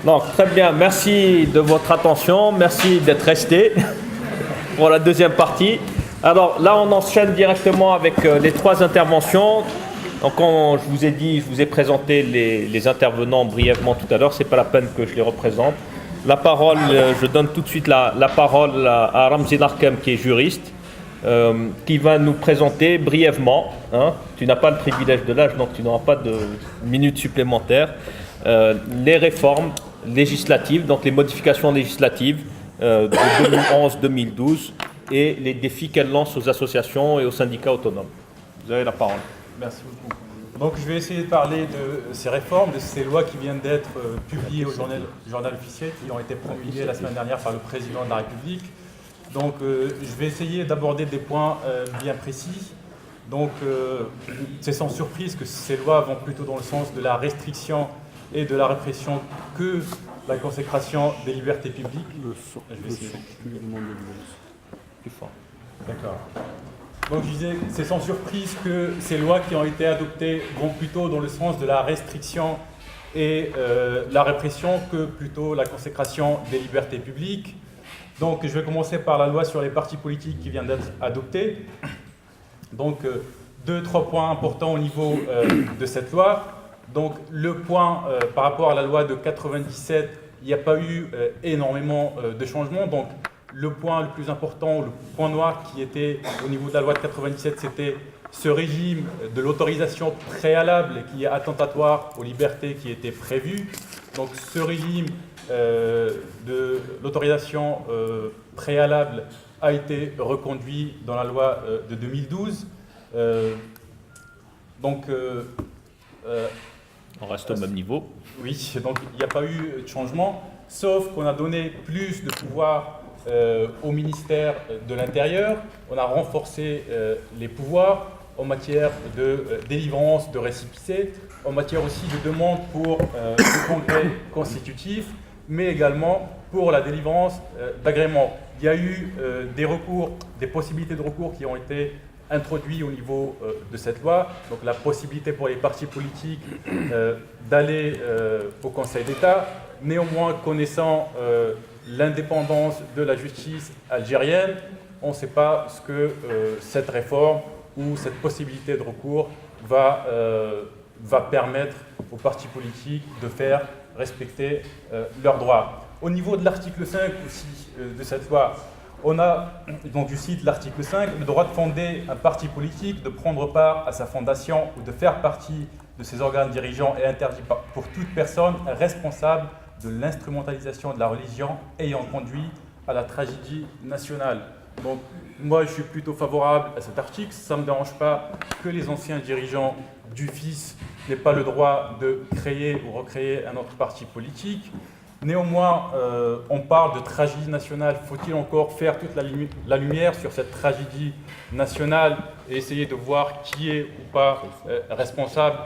Donc, très bien, merci de votre attention, merci d'être resté pour la deuxième partie. Alors là, on enchaîne directement avec les trois interventions. Donc, quand je vous ai dit, je vous ai présenté les intervenants brièvement tout à l'heure, c'est pas la peine que je les représente. La parole, je donne tout de suite la parole à Ramzi Narkem, qui est juriste, qui va nous présenter brièvement, tu n'as pas le privilège de l'âge, donc tu n'auras pas de minutes supplémentaires, les réformes législatives, donc les modifications législatives de 2011-2012 et les défis qu'elles lancent aux associations et aux syndicats autonomes. Vous avez la parole. Merci beaucoup. Donc je vais essayer de parler de ces réformes, de ces lois qui viennent d'être publiées au journal officiel, qui ont été promulguées la semaine dernière par le président de la République. Donc je vais essayer d'aborder des points bien précis. Donc c'est sans surprise que ces lois vont plutôt dans le sens de la restriction et de la répression que la consécration des libertés publiques. Je vais essayer. Plus fort. D'accord. Donc je disais, c'est sans surprise que ces lois qui ont été adoptées vont plutôt dans le sens de la restriction et la répression que plutôt la consécration des libertés publiques. Donc je vais commencer par la loi sur les partis politiques qui vient d'être adoptée. Donc trois points importants au niveau de cette loi. Donc le point par rapport à la loi de 97, il n'y a pas eu énormément de changements. Donc le point le plus important, le point noir qui était au niveau de la loi de 97, c'était ce régime de l'autorisation préalable qui est attentatoire aux libertés qui était prévu. Donc ce régime de l'autorisation préalable a été reconduit dans la loi de 2012. On reste au même niveau. Oui, donc il n'y a pas eu de changement, sauf qu'on a donné plus de pouvoir au ministère de l'Intérieur. On a renforcé les pouvoirs en matière de délivrance de récépissés, en matière aussi de demande pour le congrès constitutif, mais également pour la délivrance d'agréments. Il y a eu des possibilités de recours qui ont été introduits au niveau de cette loi, donc la possibilité pour les partis politiques d'aller au Conseil d'État. Néanmoins, connaissant l'indépendance de la justice algérienne, on ne sait pas ce que cette réforme ou cette possibilité de recours va permettre aux partis politiques de faire respecter leurs droits. Au niveau de l'article 5 aussi de cette loi, on a, donc je cite l'article 5, le droit de fonder un parti politique, de prendre part à sa fondation ou de faire partie de ses organes dirigeants est interdit pour toute personne responsable de l'instrumentalisation de la religion ayant conduit à la tragédie nationale. Donc moi je suis plutôt favorable à cet article, ça ne me dérange pas que les anciens dirigeants du FIS n'aient pas le droit de créer ou recréer un autre parti politique. Néanmoins, on parle de tragédie nationale. Faut-il encore faire toute la lumière sur cette tragédie nationale et essayer de voir qui est ou pas responsable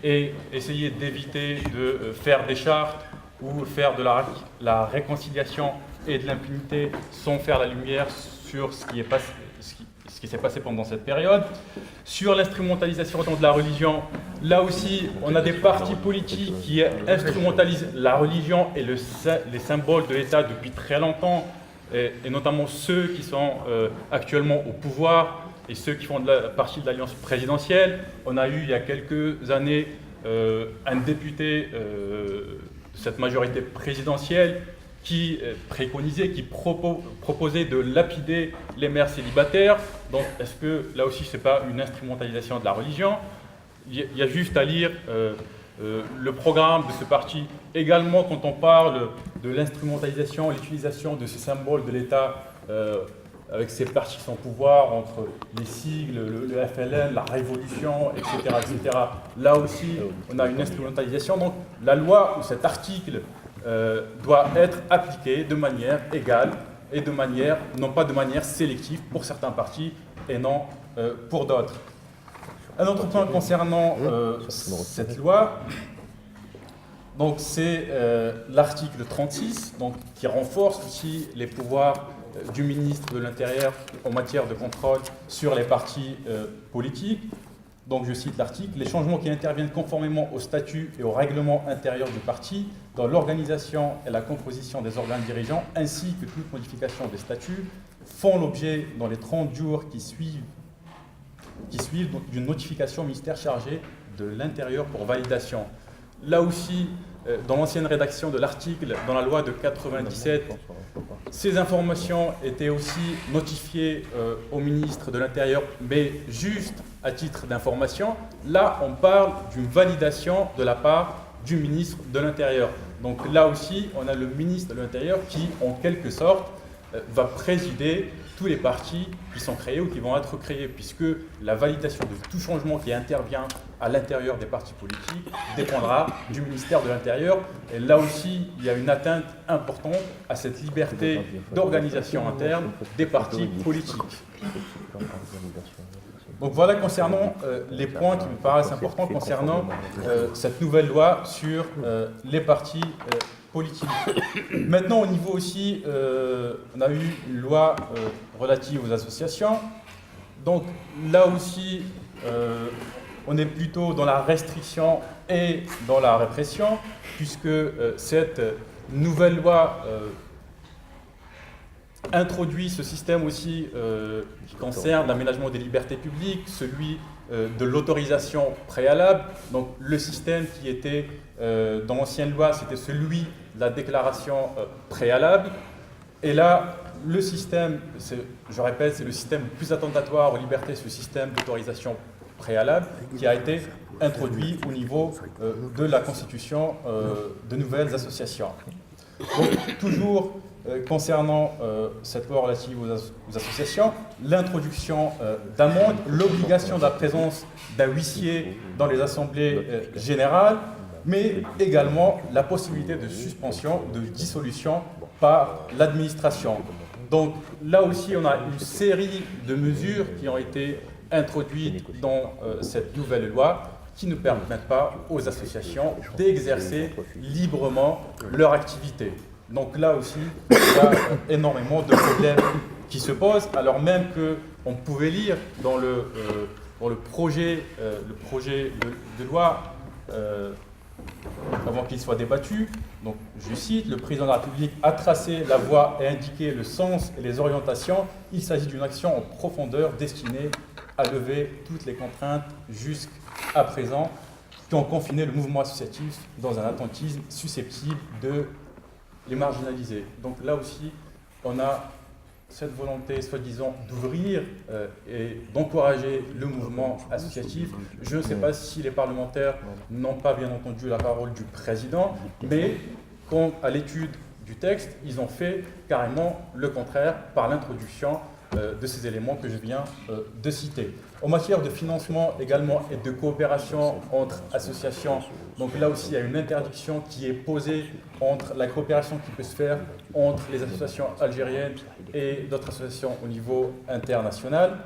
et essayer d'éviter de faire des chartes ou faire de la réconciliation et de l'impunité sans faire la lumière sur ce qui s'est passé pendant cette période. Sur l'instrumentalisation de la religion, là aussi, on a des partis politiques qui instrumentalisent la religion et les symboles de l'État depuis très longtemps, et notamment ceux qui sont actuellement au pouvoir et ceux qui font partie de l'alliance présidentielle. On a eu il y a quelques années un député de cette majorité présidentielle qui préconisait, qui proposait de lapider les mères célibataires. Donc, est-ce que, là aussi, ce n'est pas une instrumentalisation de la religion? Il y a juste à lire le programme de ce parti. Également, quand on parle de l'instrumentalisation, l'utilisation de ces symboles de l'État avec ces partis sans pouvoir, entre les sigles, le FLN, la Révolution, etc., etc. Là aussi, on a une instrumentalisation. Donc, la loi ou cet article doit être appliqué de manière égale et non pas de manière sélective pour certains partis et non pour d'autres. Un autre point concernant cette loi, donc c'est l'article 36, donc, qui renforce aussi les pouvoirs du ministre de l'Intérieur en matière de contrôle sur les partis politiques. Donc je cite l'article, « Les changements qui interviennent conformément au statut et au règlement intérieur du parti, dans l'organisation et la composition des organes dirigeants, ainsi que toute modification des statuts, font l'objet dans les 30 jours qui suivent d'une notification au ministère chargé de l'Intérieur pour validation. » Là aussi, dans l'ancienne rédaction de l'article, dans la loi de 97, ces informations étaient aussi notifiées au ministre de l'Intérieur, mais juste à titre d'information. Là, on parle d'une validation de la part du ministre de l'Intérieur. Donc là aussi, on a le ministre de l'Intérieur qui, en quelque sorte, va présider tous les partis qui sont créés ou qui vont être créés, puisque la validation de tout changement qui intervient à l'intérieur des partis politiques dépendra du ministère de l'Intérieur. Et là aussi, il y a une atteinte importante à cette liberté d'organisation interne des partis politiques. Donc voilà concernant les points qui me paraissent importants concernant cette nouvelle loi sur les partis politique. Maintenant, au niveau aussi, on a eu une loi relative aux associations. Donc là aussi, on est plutôt dans la restriction et dans la répression, puisque cette nouvelle loi introduit ce système aussi qui concerne l'aménagement des libertés publiques, celui de l'autorisation préalable. Donc le système qui était dans l'ancienne loi, c'était celui de la déclaration préalable. Et là, le système, je répète, c'est le système le plus attentatoire aux libertés, ce système d'autorisation préalable qui a été introduit au niveau de la constitution de nouvelles associations. Donc, toujours concernant cette loi relative aux associations, l'introduction d'amendes, l'obligation de la présence d'un huissier dans les assemblées générales, mais également la possibilité de suspension, de dissolution par l'administration. Donc là aussi, on a une série de mesures qui ont été introduites dans cette nouvelle loi qui ne permettent pas aux associations d'exercer librement leur activité. Donc là aussi, il y a énormément de problèmes qui se posent, alors même qu'on pouvait lire dans le projet de loi avant qu'il soit débattu. Donc, je cite, « Le président de la République a tracé la voie et indiqué le sens et les orientations. Il s'agit d'une action en profondeur destinée à lever toutes les contraintes jusqu'à présent qui ont confiné le mouvement associatif dans un attentisme susceptible de les marginaliser. » Donc là aussi, on a cette volonté, soi-disant, d'ouvrir et d'encourager le mouvement associatif. Je ne sais pas si les parlementaires n'ont pas bien entendu la parole du président, mais à l'étude du texte, ils ont fait carrément le contraire par l'introduction de ces éléments que je viens de citer. En matière de financement également et de coopération entre associations, donc là aussi il y a une interdiction qui est posée entre la coopération qui peut se faire entre les associations algériennes et d'autres associations au niveau international.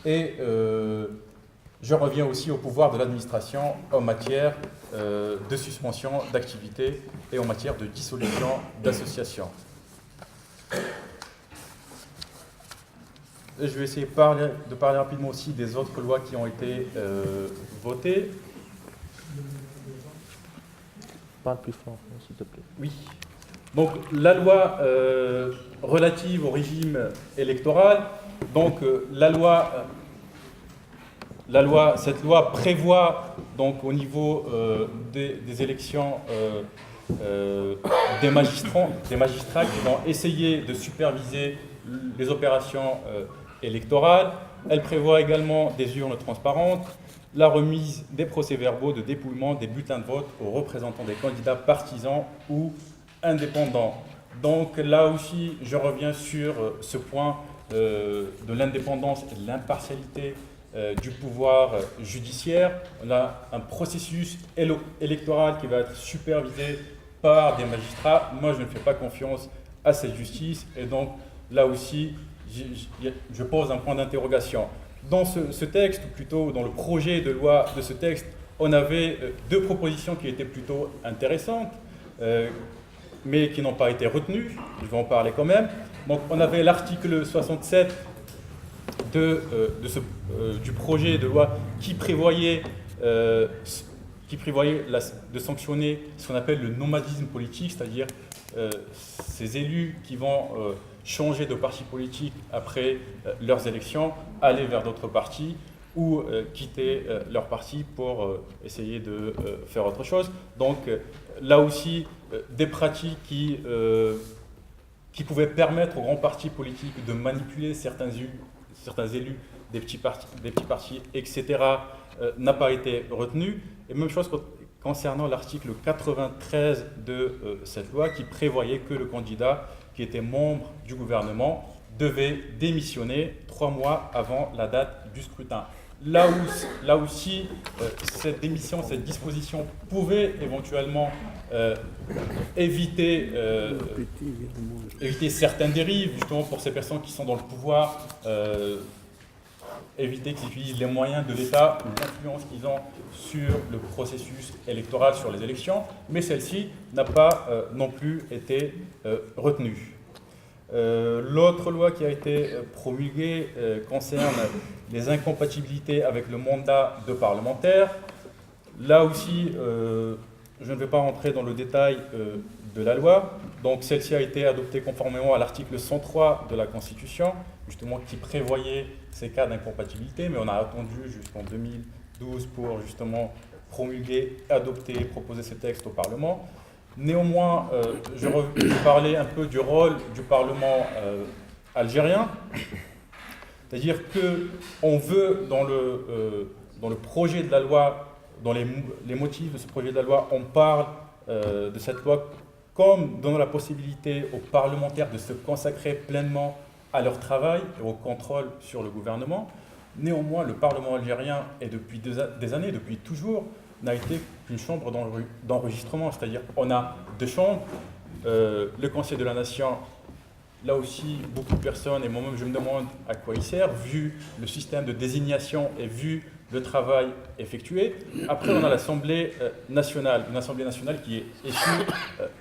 Et je reviens aussi au pouvoir de l'administration en matière de suspension d'activité et en matière de dissolution d'associations. Je vais essayer de parler rapidement aussi des autres lois qui ont été votées. Parle plus fort, s'il te plaît. Oui. Donc, la loi relative au régime électoral. Donc, cette loi prévoit donc au niveau des élections des magistrats qui vont essayer de superviser les opérations électorales. Elle prévoit également des urnes transparentes, la remise des procès-verbaux de dépouillement des bulletins de vote aux représentants des candidats partisans ou indépendants. Donc là aussi, je reviens sur ce point de l'indépendance et de l'impartialité du pouvoir judiciaire. On a un processus électoral qui va être supervisé par des magistrats. Moi, je ne fais pas confiance à cette justice et donc là aussi, je pose un point d'interrogation. Dans ce texte, ou plutôt dans le projet de loi de ce texte, on avait deux propositions qui étaient plutôt intéressantes, mais qui n'ont pas été retenues. Je vais en parler quand même. Donc, on avait l'article 67 du projet de loi qui prévoyait de sanctionner ce qu'on appelle le nomadisme politique, c'est-à-dire ces élus qui vont changer de parti politique après leurs élections, aller vers d'autres partis ou quitter leur parti pour essayer de faire autre chose. Donc là aussi, des pratiques qui pouvaient permettre aux grands partis politiques de manipuler certains élus des petits partis, etc., n'a pas été retenu. Et même chose concernant l'article 93 de cette loi qui prévoyait que le candidat qui était membre du gouvernement devait démissionner 3 mois avant la date du scrutin. Là aussi, cette disposition pouvait éventuellement éviter certaines dérives, justement pour ces personnes qui sont dans le pouvoir, éviter qu'ils utilisent les moyens de l'État ou l'influence qu'ils ont sur le processus électoral, sur les élections, mais celle-ci n'a pas non plus été retenue. L'autre loi qui a été promulguée concerne les incompatibilités avec le mandat de parlementaire. Là aussi, je ne vais pas rentrer dans le détail de la loi. Donc celle-ci a été adoptée conformément à l'article 103 de la Constitution, justement qui prévoyait ces cas d'incompatibilité, mais on a attendu jusqu'en 2012 pour justement promulguer, adopter, proposer ces textes au Parlement. Néanmoins, je vais parler un peu du rôle du Parlement algérien, c'est-à-dire qu'on veut, dans le projet de la loi, dans les motifs de ce projet de la loi, on parle de cette loi comme donnant la possibilité aux parlementaires de se consacrer pleinement à leur travail et au contrôle sur le gouvernement. Néanmoins, le Parlement algérien, et depuis des années, depuis toujours, n'a été qu'une chambre d'enregistrement, c'est-à-dire on a 2 chambres, le Conseil de la Nation, là aussi beaucoup de personnes, et moi-même je me demande à quoi il sert, vu le système de désignation et vu le travail effectué. Après on a l'Assemblée nationale, une Assemblée nationale qui est issue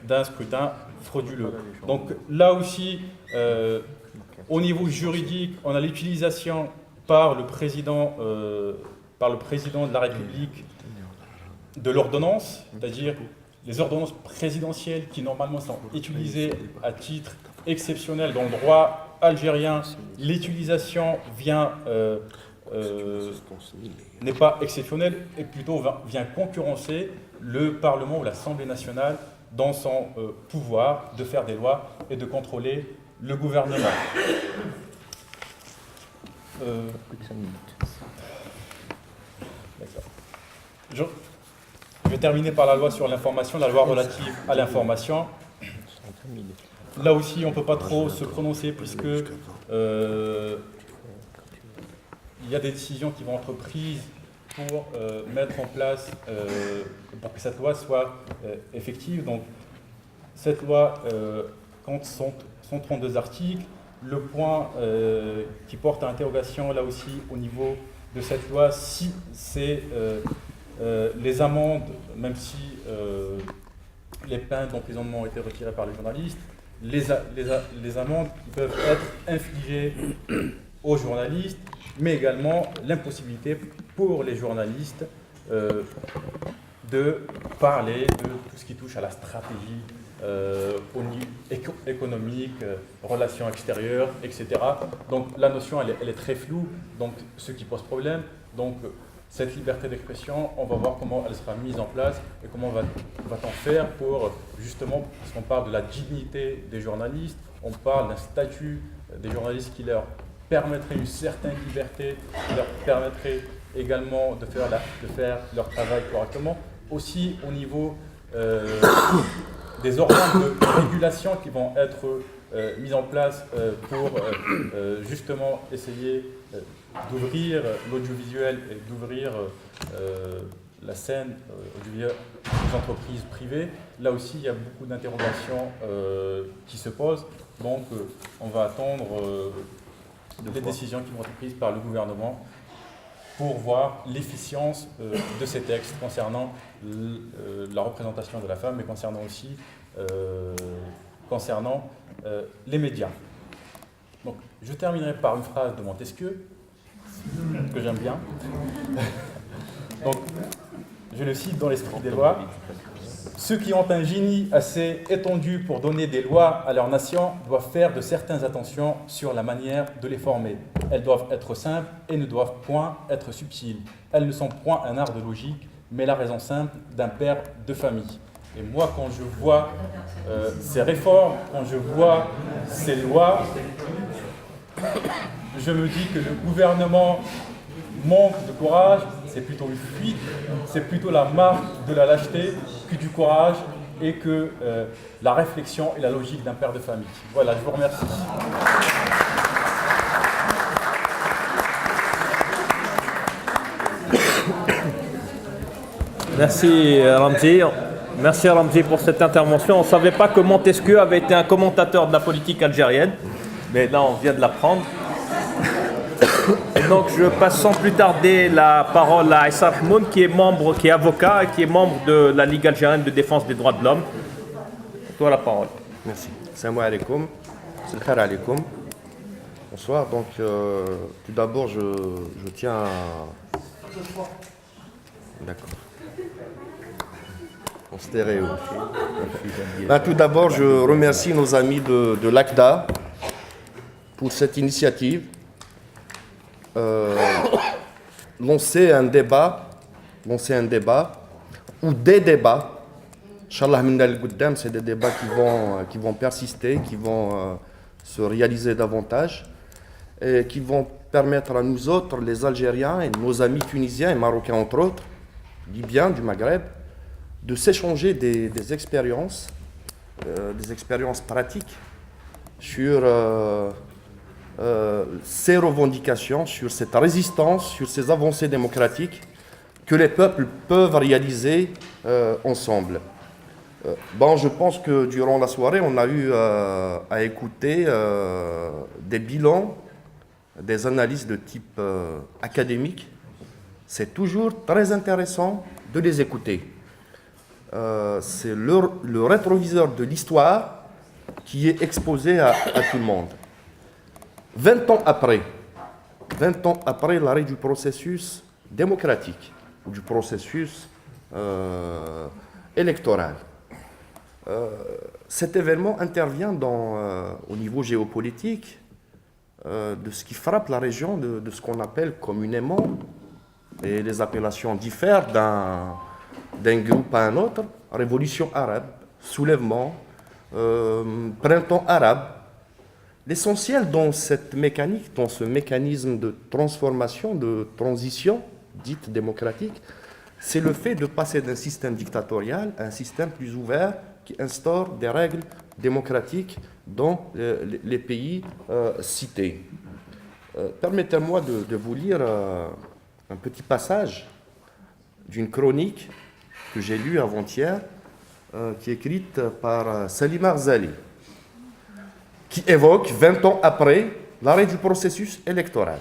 d'un scrutin frauduleux. Donc là aussi, au niveau juridique, on a l'utilisation par le président de la République de l'ordonnance, c'est-à-dire les ordonnances présidentielles qui normalement sont utilisées à titre exceptionnel dans le droit algérien. L'utilisation n'est pas exceptionnelle et plutôt vient concurrencer le Parlement ou l'Assemblée nationale dans son pouvoir de faire des lois et de contrôler le gouvernement. Je vais terminer par la loi sur l'information, la loi relative à l'information. Là aussi, on ne peut pas trop se prononcer puisque il y a des décisions qui vont être prises pour mettre en place, pour que cette loi soit effective. Donc, cette loi compte 132 articles. Le point qui porte à interrogation, là aussi, au niveau de cette loi, si c'est les amendes, même si les peines d'emprisonnement ont été retirées par les journalistes, les amendes qui peuvent être infligées aux journalistes, mais également l'impossibilité pour les journalistes de parler de tout ce qui touche à la stratégie au niveau économique, relations extérieures, etc. Donc la notion elle est très floue, donc ce qui pose problème. Donc cette liberté d'expression, on va voir comment elle sera mise en place et comment va-t-on faire pour justement, parce qu'on parle de la dignité des journalistes, on parle d'un statut des journalistes qui leur permettrait une certaine liberté, qui leur permettrait également de faire leur travail correctement. Aussi au niveau des organes de régulation qui vont être mis en place pour justement essayer d'ouvrir l'audiovisuel et d'ouvrir la scène audiovisuelle aux entreprises privées. Là aussi, il y a beaucoup d'interrogations qui se posent. Donc, on va attendre les décisions qui vont être prises par le gouvernement pour voir l'efficience de ces textes concernant la représentation de la femme, mais concernant aussi les médias. Donc, je terminerai par une phrase de Montesquieu, que j'aime bien. Donc, je le cite dans l'esprit des lois. Ceux qui ont un génie assez étendu pour donner des lois à leur nation doivent faire de certaines attentions sur la manière de les former. Elles doivent être simples et ne doivent point être subtiles. Elles ne sont point un art de logique, mais la raison simple d'un père de famille. Et moi, quand je vois ces réformes, quand je vois ces lois, je me dis que le gouvernement manque de courage, c'est plutôt une fuite, c'est plutôt la marque de la lâcheté que du courage et que la réflexion et la logique d'un père de famille. Voilà, je vous remercie. Merci Ramzi. Merci Ramzi pour cette intervention. On ne savait pas que Montesquieu avait été un commentateur de la politique algérienne, mais là on vient de l'apprendre. Et donc je passe sans plus tarder la parole à Issa Rahmoun, qui est avocat et qui est membre de la Ligue algérienne de défense des droits de l'homme. Toi la parole. Merci. Salam alaikum. Salam alaikum. Bonsoir. Donc, tout d'abord, je tiens à... D'accord. En stéréo. Tout d'abord, je remercie nos amis de l'ACDA pour cette initiative. Lancer un débat ou des débats. Inch'Allah, c'est des débats qui vont persister, qui vont se réaliser davantage et qui vont permettre à nous autres, les Algériens et nos amis tunisiens et marocains entre autres, libyens du Maghreb, de s'échanger des expériences pratiques sur ces revendications, sur cette résistance, sur ces avancées démocratiques que les peuples peuvent réaliser ensemble. Je pense que durant la soirée, on a eu à écouter des bilans, des analyses de type académique. C'est toujours très intéressant de les écouter. C'est le rétroviseur de l'histoire qui est exposé à tout le monde. 20 ans après l'arrêt du processus démocratique ou du processus électoral, cet événement intervient au niveau géopolitique de ce qui frappe la région, de ce qu'on appelle communément, et les appellations diffèrent d'un groupe à un autre, révolution arabe, soulèvement, printemps arabe. L'essentiel dans cette mécanique, dans ce mécanisme de transformation, de transition dite démocratique, c'est le fait de passer d'un système dictatorial à un système plus ouvert qui instaure des règles démocratiques dans les pays cités. Permettez-moi de vous lire un petit passage d'une chronique que j'ai lue avant-hier, qui est écrite par Salim Arzali, qui évoque 20 ans après l'arrêt du processus électoral.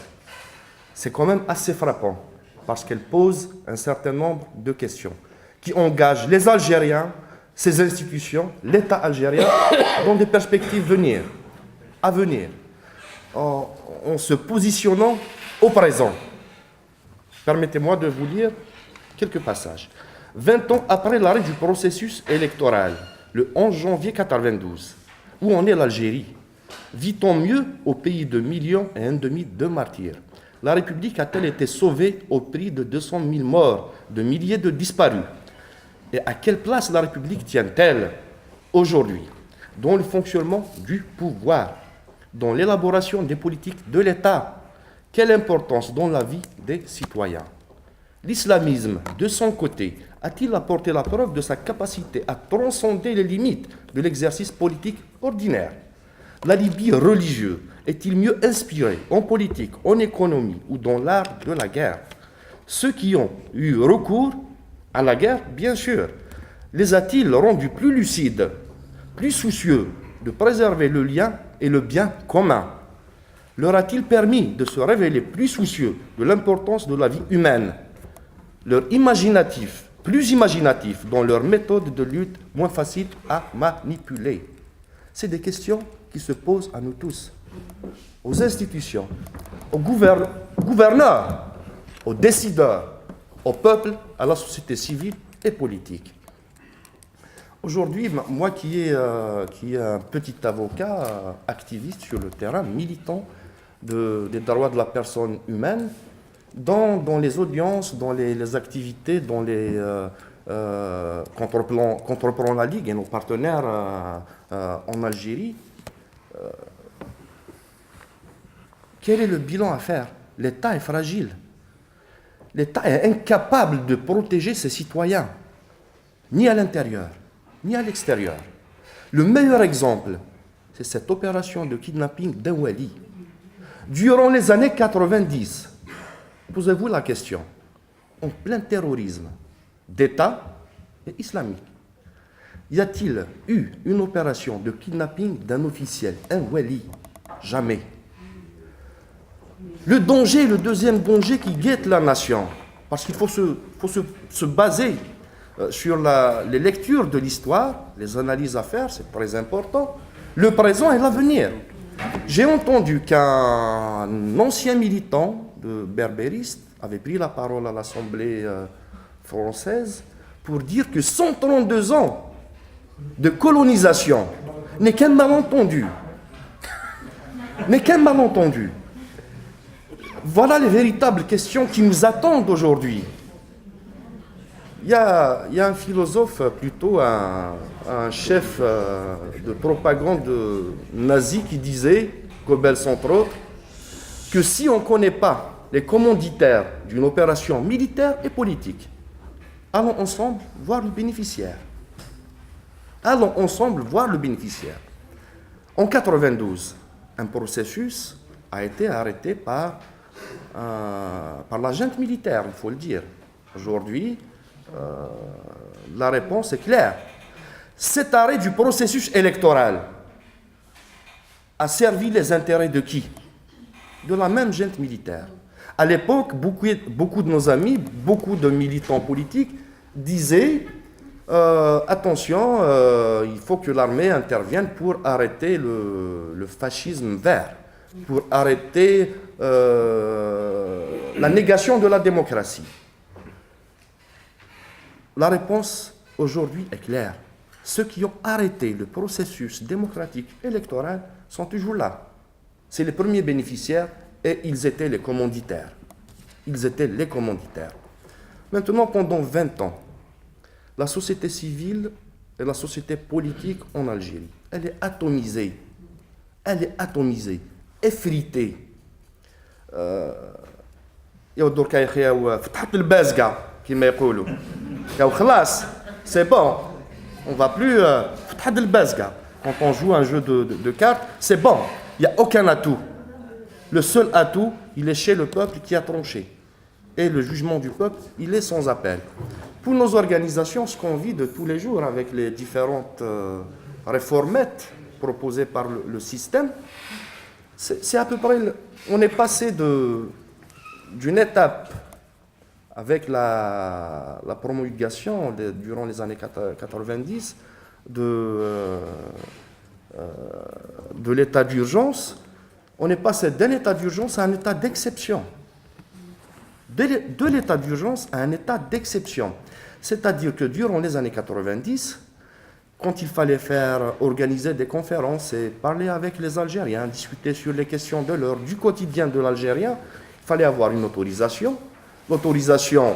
C'est quand même assez frappant, parce qu'elle pose un certain nombre de questions qui engagent les Algériens, ces institutions, l'État algérien, dans des perspectives à venir, en se positionnant au présent. Permettez-moi de vous lire quelques passages. 20 ans après l'arrêt du processus électoral, le 11 janvier 1992, où en est l'Algérie? Vit-on mieux au pays de millions et un demi de martyrs? La République a-t-elle été sauvée au prix de 200 000 morts, de milliers de disparus? Et à quelle place la République tient-elle aujourd'hui dans le fonctionnement du pouvoir, dans l'élaboration des politiques de l'État? Quelle importance dans la vie des citoyens? L'islamisme, de son côté, a-t-il apporté la preuve de sa capacité à transcender les limites de l'exercice politique ordinaire? L'alibi religieux est-il mieux inspiré en politique, en économie ou dans l'art de la guerre? Ceux qui ont eu recours à la guerre, bien sûr, les a-t-il rendus plus lucides, plus soucieux de préserver le lien et le bien commun? Leur a-t-il permis de se révéler plus soucieux de l'importance de la vie humaine? Plus imaginatif dans leur méthode de lutte, moins facile à manipuler? C'est des questions qui se posent à nous tous. aux institutions, aux gouverneurs, aux décideurs, au peuple, à la société civile et politique. Aujourd'hui, moi qui est un petit avocat activiste sur le terrain, militant des droits de la personne humaine, dans les audiences, dans les activités, dans les qu'entreprend la Ligue et nos partenaires en Algérie, quel est le bilan à faire? L'État est fragile. L'État est incapable de protéger ses citoyens, ni à l'intérieur, ni à l'extérieur. Le meilleur exemple, c'est cette opération de kidnapping d'Awali. Durant les années 90, posez-vous la question, en plein terrorisme d'État et islamique, y a-t-il eu une opération de kidnapping d'un officiel, un wali? Jamais. Le danger, le deuxième danger qui guette la nation, parce qu'il faut se baser sur les lectures de l'histoire, les analyses à faire, c'est très important, le présent et l'avenir. J'ai entendu qu'un ancien militant de berbériste avait pris la parole à l'Assemblée française pour dire que 132 ans de colonisation n'est qu'un malentendu. N'est qu'un malentendu. Voilà les véritables questions qui nous attendent aujourd'hui. Il y a un philosophe, plutôt un chef de propagande nazi qui disait, Goebbels entre autres, que si on ne connaît pas les commanditaires d'une opération militaire et politique, allons ensemble voir le bénéficiaire. Allons ensemble voir le bénéficiaire. En 92, un processus a été arrêté par la junte militaire, il faut le dire. Aujourd'hui, la réponse est claire. Cet arrêt du processus électoral a servi les intérêts de qui? De la même junte militaire. À l'époque, beaucoup de nos amis, beaucoup de militants politiques disaient attention, il faut que l'armée intervienne pour arrêter le fascisme vert, pour arrêter la négation de la démocratie. La réponse aujourd'hui est claire. Ceux qui ont arrêté le processus démocratique électoral sont toujours là. C'est les premiers bénéficiaires et ils étaient les commanditaires. Ils étaient les commanditaires. Maintenant, pendant 20 ans, la société civile et la société politique en Algérie, elle est atomisée. Elle est atomisée, effritée. C'est bon, on ne va plus. Quand on joue un jeu de cartes, c'est bon, il n'y a aucun atout. Le seul atout, il est chez le peuple qui a tranché. Et le jugement du peuple, il est sans appel. Pour nos organisations, ce qu'on vit de tous les jours avec les différentes réformettes proposées par le système, c'est à peu près. On est passé d'une étape avec la promulgation durant les années 90 de l'état d'urgence. On est passé d'un état d'urgence à un état d'exception. De l'état d'urgence à un état d'exception. C'est-à-dire que durant les années 90, quand il fallait organiser des conférences et parler avec les Algériens, discuter sur les questions de l'heure, du quotidien de l'Algérien, il fallait avoir une autorisation. L'autorisation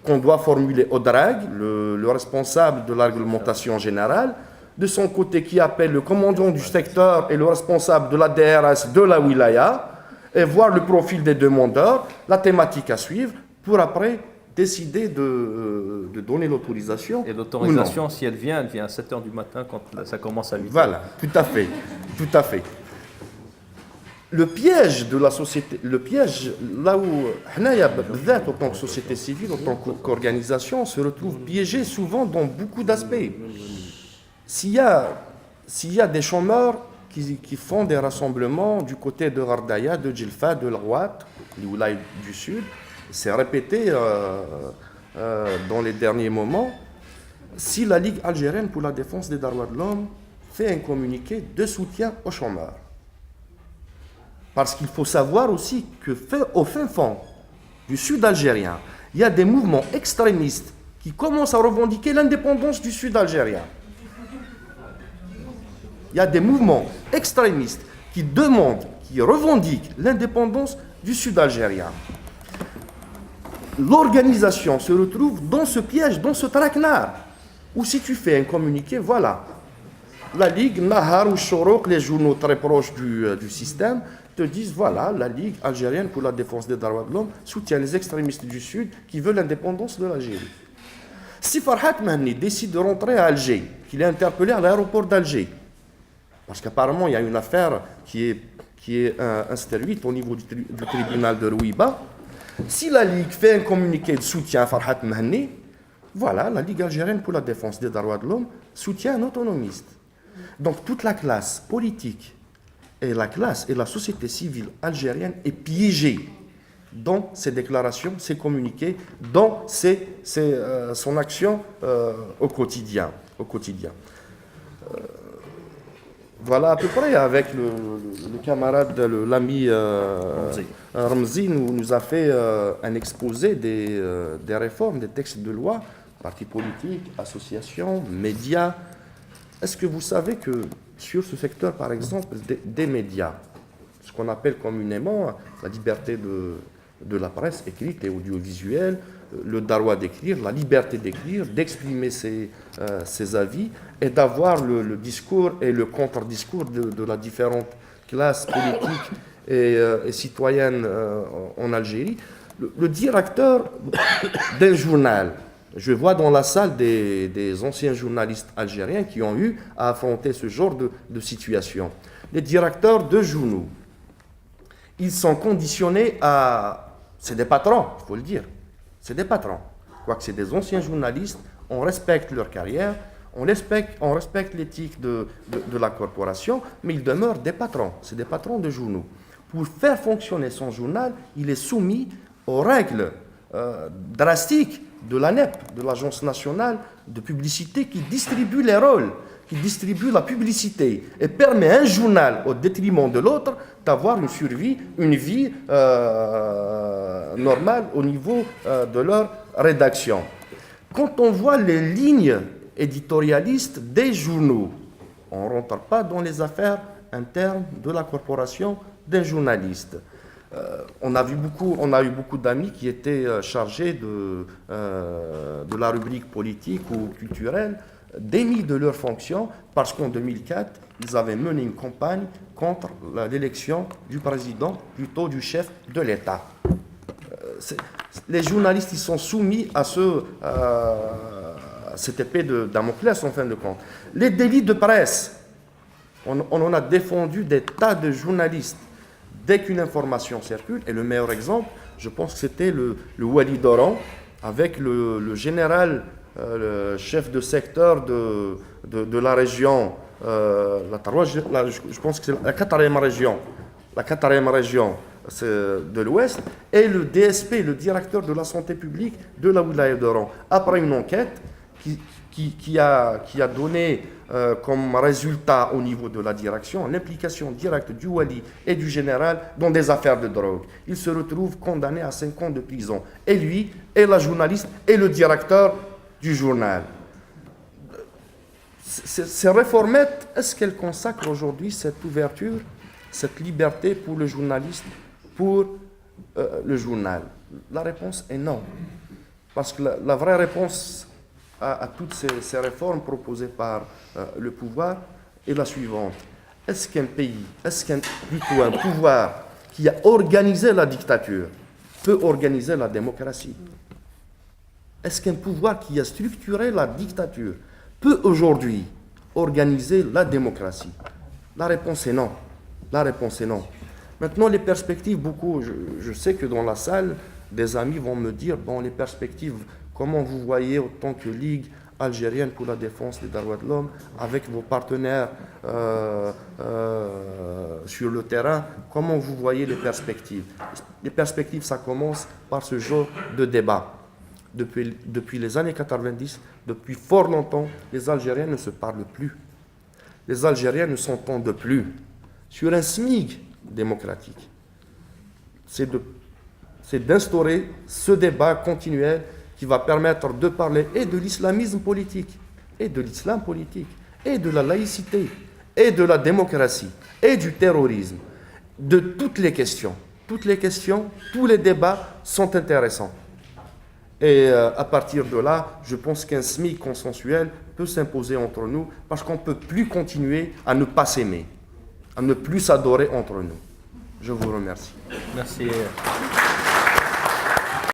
qu'on doit formuler au DRAG, le responsable de la réglementation générale, de son côté qui appelle le commandant du secteur et le responsable de la DRS de la wilaya, et voir le profil des demandeurs, la thématique à suivre, pour après décider de donner l'autorisation. Et l'autorisation, si elle vient à 7h du matin quand ça commence à 8h. Voilà, tout à fait, tout à fait. Le piège de la société, le piège là où, en tant que société civile, en tant qu'organisation, on se retrouve piégé souvent dans beaucoup d'aspects. S'il y a des chômeurs qui font des rassemblements du côté de Gardaya, de Djilfa, de l'Rouat, les Oulaïs du Sud, c'est répété dans les derniers moments. Si la Ligue algérienne pour la défense des droits de l'homme fait un communiqué de soutien aux chômeurs, Parce qu'il faut savoir aussi qu'au fin fond du sud algérien, il y a des mouvements extrémistes qui commencent à revendiquer l'indépendance du sud algérien. Il y a des mouvements extrémistes qui demandent, qui revendiquent l'indépendance du sud algérien. L'organisation se retrouve dans ce piège, dans ce traquenard, où si tu fais un communiqué, voilà, la Ligue, Nahar ou Chorouk, les journaux très proches du système, te disent, voilà, la Ligue algérienne pour la défense des droits de l'homme soutient les extrémistes du Sud qui veulent l'indépendance de l'Algérie. Si Farhat Mahni décide de rentrer à Alger, qu'il est interpellé à l'aéroport d'Alger, parce qu'apparemment il y a une affaire qui est instruite au niveau du tribunal de Rouiba, si la Ligue fait un communiqué de soutien à Farhat Mahni, voilà, la Ligue algérienne pour la défense des droits de l'homme soutient un autonomiste. Donc toute la classe politique et la société civile algérienne est piégée dans ses déclarations, ses communiqués, dans son action au quotidien. Voilà à peu près avec le camarade, l'ami Ramzi nous a fait un exposé des réformes, des textes de loi, partis politiques, associations, médias. Est-ce que vous savez que sur ce secteur, par exemple, des médias, ce qu'on appelle communément la liberté de la presse écrite et audiovisuelle, le droit d'écrire, la liberté d'écrire, d'exprimer ses avis et d'avoir le discours et le contre-discours de la différente classes politiques et citoyennes en Algérie, le directeur d'un journal, je vois dans la salle des anciens journalistes algériens qui ont eu à affronter ce genre de situation. Les directeurs de journaux, ils sont conditionnés à... C'est des patrons, il faut le dire. C'est des patrons. Quoique c'est des anciens journalistes, on respecte leur carrière, on respecte l'éthique de la corporation, mais ils demeurent des patrons. C'est des patrons de journaux. Pour faire fonctionner son journal, il est soumis aux règles drastiques de l'ANEP, de l'Agence nationale de publicité, qui distribue les rôles, qui distribue la publicité et permet à un journal, au détriment de l'autre, d'avoir une survie, une vie normale au niveau de leur rédaction. Quand on voit les lignes éditorialistes des journaux, on ne rentre pas dans les affaires internes de la corporation d'un journaliste. On a eu beaucoup d'amis qui étaient chargés de la rubrique politique ou culturelle, démis de leurs fonctions parce qu'en 2004, ils avaient mené une campagne contre l'élection du président, plutôt du chef de l'État. Les journalistes, ils sont soumis à cette épée de Damoclès en fin de compte. Les délits de presse, on en a défendu des tas de journalistes. Dès qu'une information circule, et le meilleur exemple, je pense que c'était le Wali Doran, avec le général, le chef de secteur de la région, je pense que c'est la quatrième région de l'Ouest, et le DSP, le directeur de la santé publique de la Wilaya d'Oran. Après une enquête qui a donné comme résultat au niveau de la direction l'implication directe du Wali et du général dans des affaires de drogue. Il se retrouve condamné à 5 ans de prison. Et lui, et la journaliste, et le directeur du journal. Ces réformettes, est-ce qu'elles consacrent aujourd'hui cette ouverture, cette liberté pour le journaliste, pour le journal? La réponse est non. Parce que la vraie réponse à toutes ces réformes proposées par le pouvoir est la suivante. Est-ce qu'un pays, plutôt un pouvoir qui a organisé la dictature peut organiser la démocratie? Est-ce qu'un pouvoir qui a structuré la dictature peut aujourd'hui organiser la démocratie? La réponse est non. La réponse est non. Maintenant, les perspectives, je sais que dans la salle, des amis vont me dire, bon, les perspectives, comment vous voyez en tant que Ligue algérienne pour la défense des droits de l'homme, avec vos partenaires sur le terrain, comment vous voyez les perspectives? Les perspectives, ça commence par ce genre de débat. Depuis les années 90, depuis fort longtemps, les Algériens ne se parlent plus. Les Algériens ne s'entendent plus. Sur un SMIC, démocratique. C'est d'instaurer ce débat continuel qui va permettre de parler et de l'islamisme politique, et de l'islam politique, et de la laïcité, et de la démocratie, et du terrorisme, de toutes les questions. Toutes les questions, tous les débats sont intéressants. Et à partir de là, je pense qu'un SMIC consensuel peut s'imposer entre nous parce qu'on ne peut plus continuer à ne pas s'aimer, à ne plus s'adorer entre nous. Je vous remercie. Merci.